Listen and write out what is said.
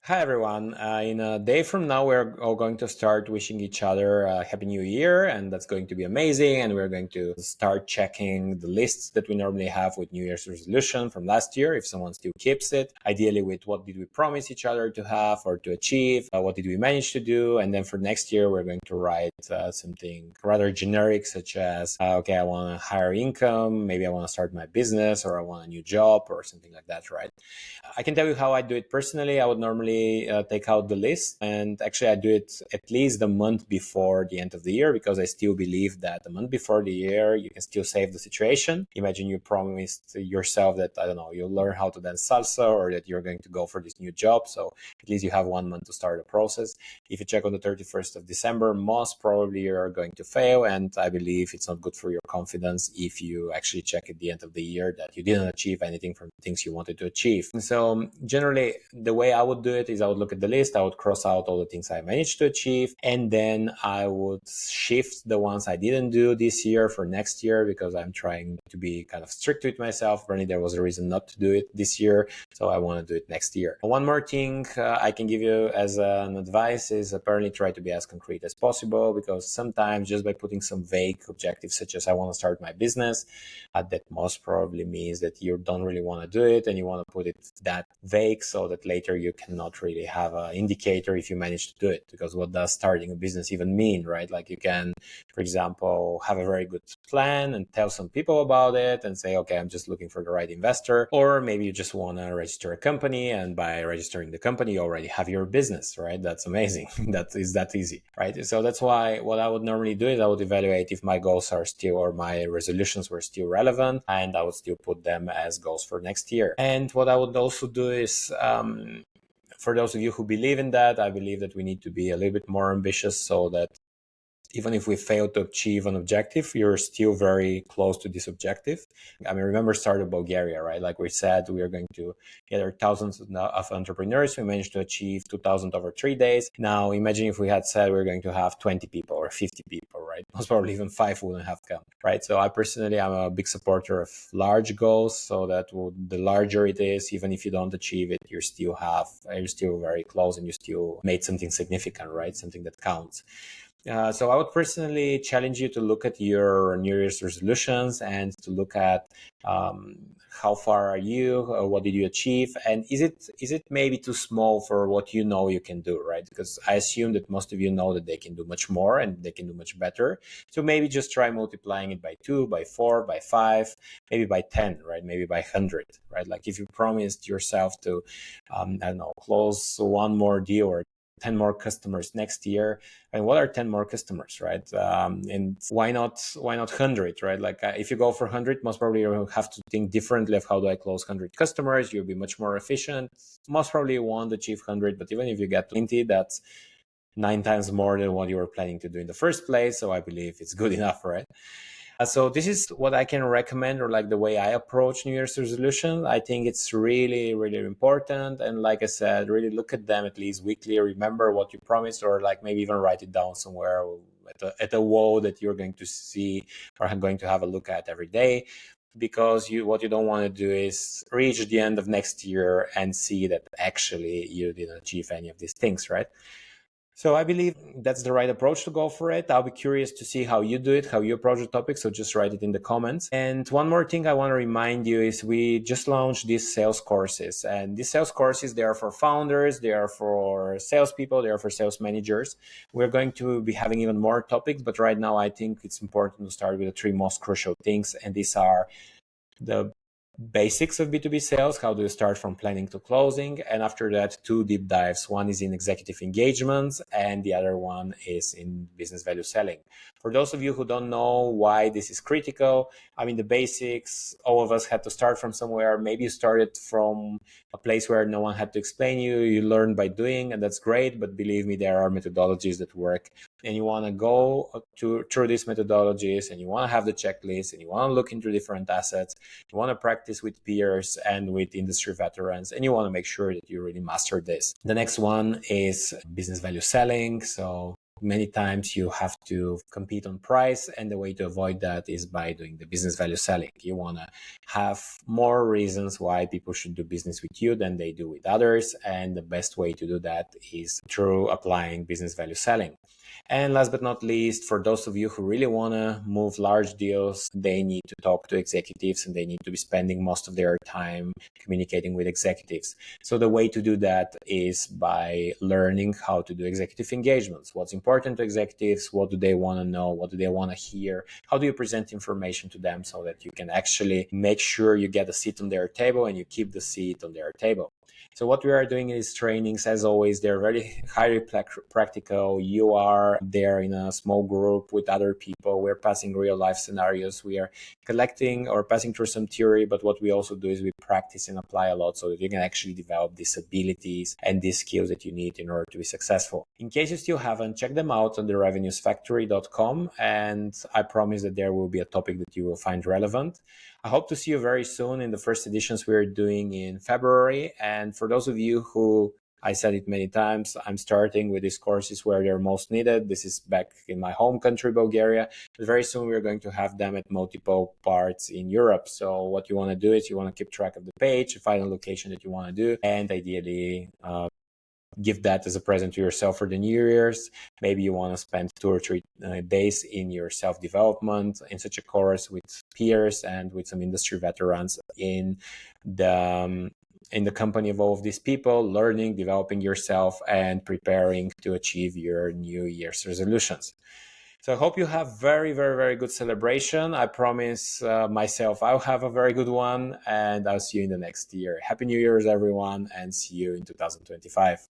Hi everyone. In a day from now, we're all going to start wishing each other a happy new year, and that's going to be amazing. And we're going to start checking the lists that we normally have with New Year's resolution from last year, if someone still keeps it. Ideally, with what did we promise each other to have or to achieve? What did we manage to do? And then for next year, we're going to write something rather generic, such as, okay, I want a higher income, maybe I want to start my business, or I want a new job, or something like that, right? I can tell you how I do it personally. I would normally take out the list, and actually I do it at least a month before the end of the year, because I still believe that a month before the year you can still save the situation. Imagine you promised yourself that, I don't know, you'll learn how to dance salsa, or that you're going to go for this new job, so at least you have 1 month to start the process. If you check on the 31st of December, most probably you're going to fail, and I believe it's not good for your confidence if you actually check at the end of the year that you didn't achieve anything from the things you wanted to achieve. So generally, the way I would do it is I would look at the list, I would cross out all the things I managed to achieve, and then I would shift the ones I didn't do this year for next year, because I'm trying to be kind of strict with myself. Apparently there was a reason not to do it this year, so I want to do it next year. One more thing I can give you as an advice is apparently try to be as concrete as possible, because sometimes just by putting some vague objectives such as I want to start my business, that most probably means that you don't really want to do it, and you want to put it that vague so that later you cannot really have an indicator if you manage to do it. Because what does starting a business even mean, right? Like you can, for example, have a very good plan and tell some people about it and say, okay, I'm just looking for the right investor. Or maybe you just want to register a company, and by registering the company, you already have your business, right? That's amazing. That is that easy, right? So that's why what I would normally do is I would evaluate if my goals are still, or my resolutions were still relevant, and I would still put them as goals for next year. And what I would also do is, for those of you who believe in that, I believe that we need to be a little bit more ambitious, so that even if we fail to achieve an objective, you're still very close to this objective. I mean, remember Startup Bulgaria, right? Like we said, we are going to gather thousands of entrepreneurs. We managed to achieve 2,000 over 3 days. Now, imagine if we had said we're going to have 20 people or 50 people, right? Most probably even 5 wouldn't have come, right? So I personally, I'm a big supporter of large goals, so that the larger it is, even if you don't achieve it, you're still very close, and you still made something significant, right? Something that counts. So I would personally challenge you to look at your New Year's resolutions and to look at how far are you, what did you achieve, and is it maybe too small for what you know you can do, right? Because I assume that most of you know that they can do much more and they can do much better. So maybe just try multiplying it by 2, by 4, by 5, maybe by 10, right? Maybe by 100, right? Like if you promised yourself to, I don't know, close one more deal or 10 more customers next year. And what are 10 more customers, right? And why not 100, right? Like if you go for 100, most probably you'll have to think differently of how do I close 100 customers. You'll be much more efficient. Most probably you won't achieve 100, but even if you get 20, that's 9 times more than what you were planning to do in the first place. So I believe it's good enough, right? So this is what I can recommend, or like the way I approach New Year's resolution. I think it's really, really important. And like I said, really look at them at least weekly. Remember what you promised, or like maybe even write it down somewhere at a wall that you're going to see or going to have a look at every day. Because what you don't want to do is reach the end of next year and see that actually you didn't achieve any of these things, right? So I believe that's the right approach to go for it. I'll be curious to see how you do it, how you approach the topic. So just write it in the comments. And one more thing I want to remind you is we just launched these sales courses. And these sales courses, they are for founders, they are for salespeople, they are for sales managers. We're going to be having even more topics, but right now I think it's important to start with the 3 most crucial things. And these are the basics of B2B sales. How do you start from planning to closing? And after that, 2 deep dives. One is in executive engagements, and the other one is in business value selling. For those of you who don't know why this is critical, I mean, the basics, all of us had to start from somewhere. Maybe you started from a place where no one had to explain you learned by doing, and that's great. But believe me, there are methodologies that work, and you want to go through these methodologies, and you want to have the checklist, and you want to look into different assets. You want to practice with peers and with industry veterans, and you want to make sure that you really master this. The next one is business value selling. So many times you have to compete on price, and the way to avoid that is by doing the business value selling. You want to have more reasons why people should do business with you than they do with others, and the best way to do that is through applying business value selling. And last but not least, for those of you who really want to move large deals, they need to talk to executives and they need to be spending most of their time communicating with executives. So the way to do that is by learning how to do executive engagements. What's important to executives? What do they want to know? What do they want to hear? How do you present information to them so that you can actually make sure you get a seat on their table and you keep the seat on their table? So what we are doing in these trainings, as always, they're very highly practical. You are there in a small group with other people. We're passing real life scenarios. We are collecting or passing through some theory, but what we also do is we practice and apply a lot so that you can actually develop these abilities and these skills that you need in order to be successful. In case you still haven't, check them out on therevenuesfactory.com, and I promise that there will be a topic that you will find relevant. I hope to see you very soon in the first editions we're doing in February. And for those of you who, I said it many times, I'm starting with these courses where they're most needed. This is back in my home country, Bulgaria. But very soon we're going to have them at multiple parts in Europe. So what you want to do is you want to keep track of the page, find a location that you want to do, and ideally give that as a present to yourself for the New Year's. Maybe you want to spend 2 or 3 days in your self-development in such a course with peers and with some industry veterans in the company of all of these people, learning, developing yourself, and preparing to achieve your New Year's resolutions. So I hope you have very, very, very good celebration. I promise myself I'll have a very good one, and I'll see you in the next year. Happy New Year's, everyone, and see you in 2025.